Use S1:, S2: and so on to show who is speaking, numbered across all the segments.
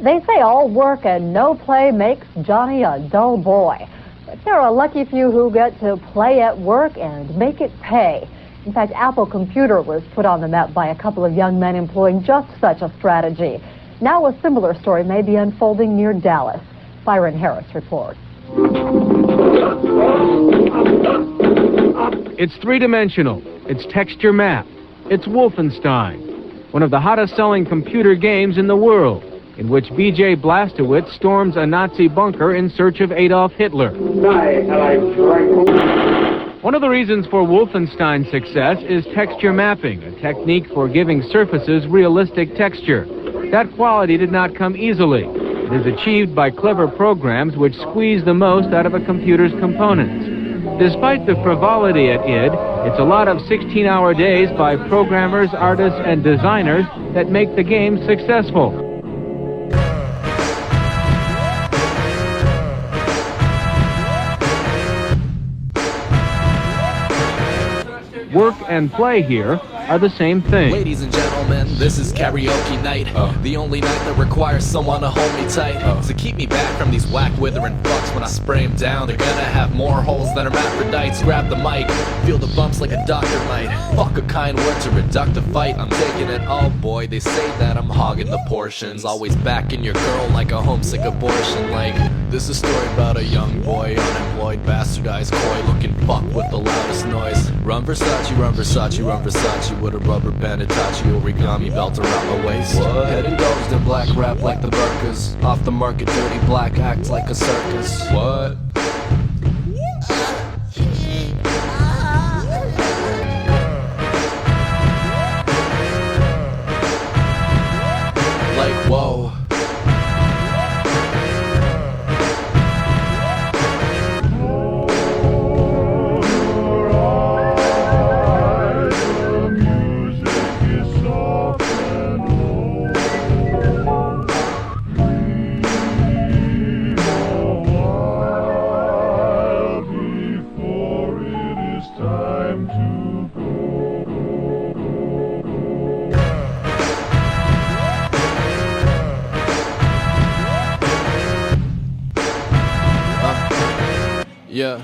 S1: They say all work and no play makes Johnny a dull boy. But there are a lucky few who get to play at work and make it pay. In fact, Apple Computer was put on the map by a couple of young men employing just such a strategy. Now a similar story may be unfolding near Dallas. Byron Harris reports.
S2: It's three-dimensional. It's texture map. It's Wolfenstein, one of the hottest-selling computer games in the world, in which B.J. Blazkowicz storms a Nazi bunker in search of Adolf Hitler. One of the reasons for Wolfenstein's success is texture mapping, a technique for giving surfaces realistic texture. That quality did not come easily. It is achieved by clever programs which squeeze the most out of a computer's components. Despite the frivolity at id, it's a lot of 16-hour days by programmers, artists, and designers that make the game successful. Work and play here are the same thing.
S3: Ladies and gentlemen, this is karaoke night. The only night that requires someone to hold me tight. To keep me back from these whack withering fucks when I spray them down. They're gonna have more holes than hermaphrodites. Grab the mic, feel the bumps like a doctor might. Fuck a kind word to reduct a fight. I'm taking it all, boy. They say that I'm hogging the portions. Always backing your girl like a homesick abortion. Like, this is a story about a young boy, unemployed, bastardized, coy, looking fuck with the loudest noise. Run Versace, run Versace, run Versace with a rubber band Itachi origami belt around my waist. What? Head indulged in black rap like the Burkas. Off the market, dirty black acts like a circus. What? Like, whoa. Yeah.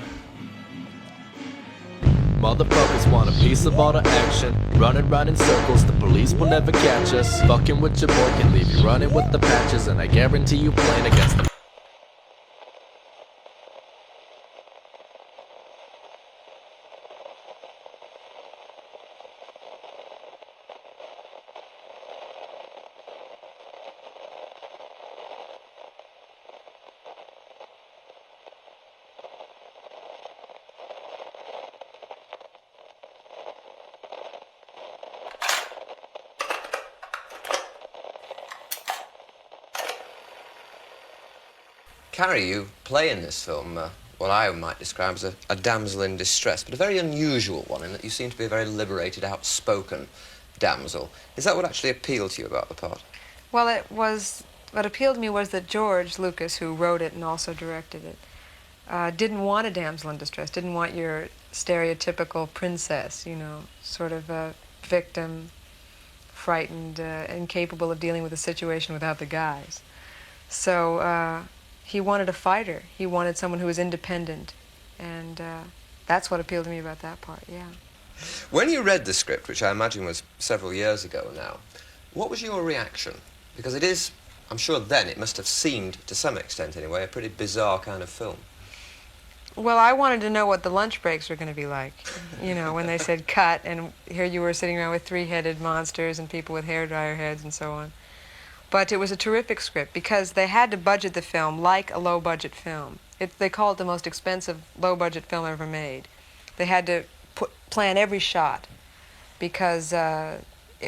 S3: Motherfuckers want a piece of all the action. Running round in circles, the police will never catch us. Fucking with your boy can leave you running with the patches, and I guarantee you playing against the
S4: Carrie, you play in this film what I might describe as a damsel in distress, but a very unusual one in that you seem to be a very liberated, outspoken damsel. Is that what actually appealed to you about the part?
S5: Well, what appealed to me was that George Lucas, who wrote it and also directed it, didn't want a damsel in distress, didn't want your stereotypical princess, you know, sort of a victim, frightened, incapable of dealing with a situation without the guys. So, he wanted a fighter. He wanted someone who was independent. And that's what appealed to me about that part, yeah.
S4: When you read the script, which I imagine was several years ago now, what was your reaction? Because it is, I'm sure then, it must have seemed, to some extent anyway, a pretty bizarre kind of film.
S5: Well, I wanted to know what the lunch breaks were going to be like. You know, when they said cut, and here you were sitting around with three-headed monsters and people with hairdryer heads and so on. But it was a terrific script because they had to budget the film like a low-budget film. They call it the most expensive low-budget film ever made. They had to plan every shot because they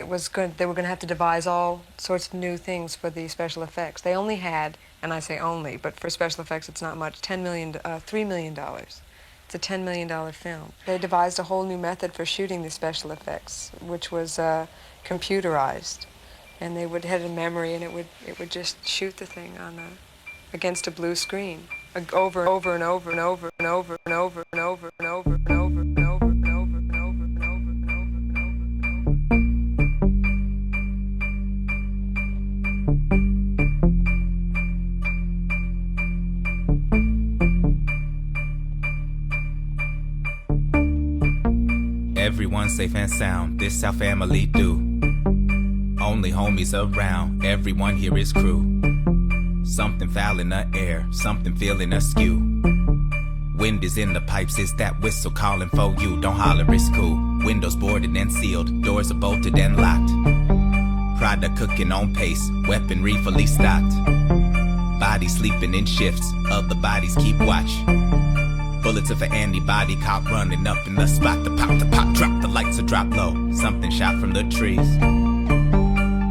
S5: were going to have to devise all sorts of new things for the special effects. They only had, and I say only, but for special effects it's not much, $3 million. It's a $10 million film. They devised a whole new method for shooting the special effects, which was computerized. And they would have a memory, and it would just shoot the thing on against a blue screen, over and over and over and over and over and over and over and over and over and over and over and over and over and over and over.
S6: everyone safe and sound. This our family do. Only homies around, everyone here is crew. Something foul in the air, something feeling askew. Wind is in the pipes, it's that whistle calling for you. Don't holler, it's cool. Windows boarded and sealed, doors are bolted and locked. Product cooking on pace, weaponry fully stocked. Bodies sleeping in shifts, other bodies keep watch. Bullets of an antibody cop running up in the spot. The pop, drop, the lights are drop low. Something shot from the trees.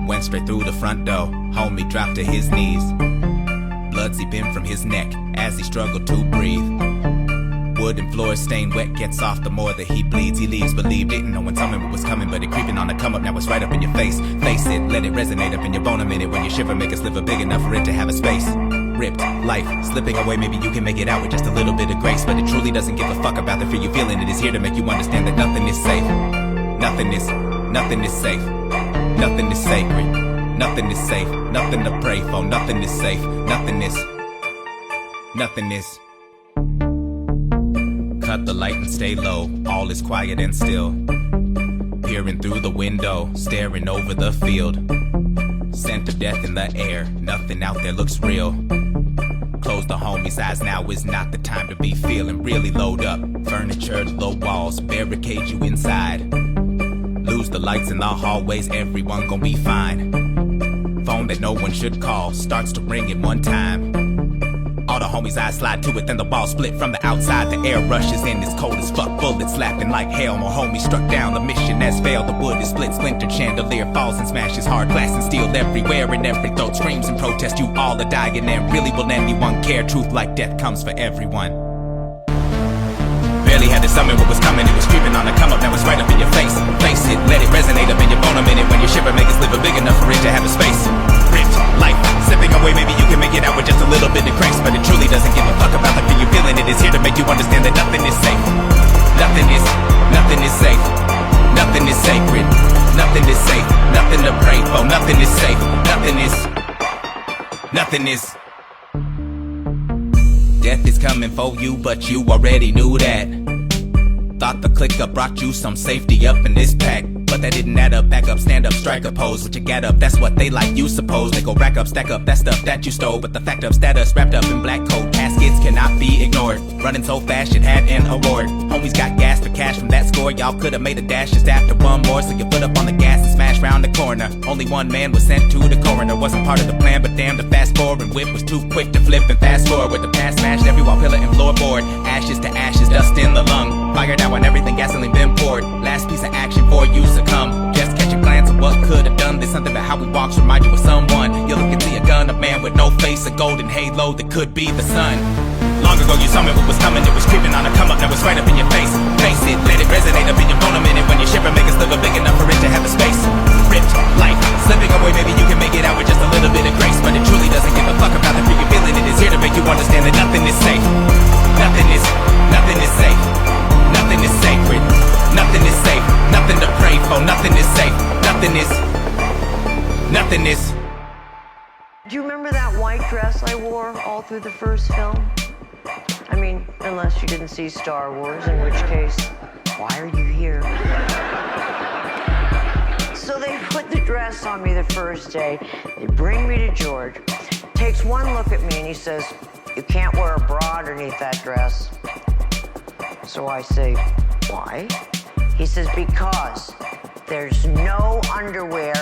S6: Went straight through the front door, homie dropped to his knees. Blood seeping from his neck as he struggled to breathe. Wooden floor stained wet, gets off the more that he bleeds. He leaves, believe, didn't know when something was coming, but it creeping on the come up, now it's right up in your face. Face it, let it resonate up in your bone a minute. When you shiver, make a sliver big enough for it to have a space. Ripped, life, slipping away, maybe you can make it out with just a little bit of grace. But it truly doesn't give a fuck about the fear you feeling. It is here to make you understand that nothing is safe. Nothing is safe. Nothing is sacred. Nothing is safe. Nothing to pray for. Nothing is safe. Nothing is. Cut the light and stay low. All is quiet and still. Peering through the window, staring over the field. Scent of death in the air. Nothing out there looks real. Close the homie's eyes, now is not the time to be feeling. Really load up, furniture, low walls, barricade you inside. Lose the lights in the hallways, everyone gon' be fine. Phone that no one should call starts to ring at one time. All the homies' eyes slide to it, then the ball split from the outside. The air rushes in, it's cold as fuck, bullets slapping like hail. My homie struck down, the mission has failed. The wood is split, splintered, chandelier falls and smashes. Hard glass and steel everywhere, and every throat screams in protest. You all are dying, and really will anyone care? Truth like death comes for everyone. Barely had to summon what was coming, it was creeping on the come up, now it's right up in your face. Face it, let it resonate up in your bone a minute. When you shiver, make it sliver big enough for it to have a space. Ripped, life, slipping away, maybe you can make it out with just a little bit of grace. But it truly doesn't give a fuck about the fear you're feeling. It is here to make you understand that nothing is safe. Nothing is safe. Nothing is sacred. Nothing is safe. Nothing to pray for. Nothing is safe. Nothing is. Death is coming for you, but you already knew that. Thought the click up brought you some safety up in this pack, but that didn't add up. Back up, stand up, strike a pose. What you got up, that's what they like, you suppose. They go rack up, stack up that stuff that you stole, but the fact of status wrapped up in black coat caskets cannot be ignored. Running so fast, it had an award. Homies got gas for cash from that score. Y'all could've made a dash just after one more, so you put up on the gas and smash round the corner. Only one man was sent to the coroner. Wasn't part of the plan, but damn, the fast forward whip was too quick to flip and fast forward. With the past smashed every wall, pillar and floorboard. Ashes to ashes, dust in the lung. Fired out when everything gasoline been poured. Last piece of action for you succumb. Just catch a glance of what could have done. There's something about how we walk, remind you of someone. You look and see a gun, a man with no face, a golden halo that could be the sun. Long ago you summoned what was coming, it was creeping on a come up, now it's right up in your face. Face it, let it resonate up in your bone a minute. When you shiver, make a sliver big enough for it to have a space. Ripped, life, slipping away, maybe you can make it out with just a little bit of grace. But it truly doesn't give a fuck about the fear you're feeling. It is here to make you understand that nothing is safe. Nothing is safe. Nothing is sacred. Nothing is safe. Nothing to pray for. Nothing is safe. Nothing is.
S7: Do you remember that white dress I wore all through the first film? I mean, unless you didn't see Star Wars, in which case, why are you here? So they put the dress on me the first day. They bring me to George. Takes one look at me and he says, "You can't wear a bra underneath that dress." So I say, "Why?" He says, "Because there's no underwear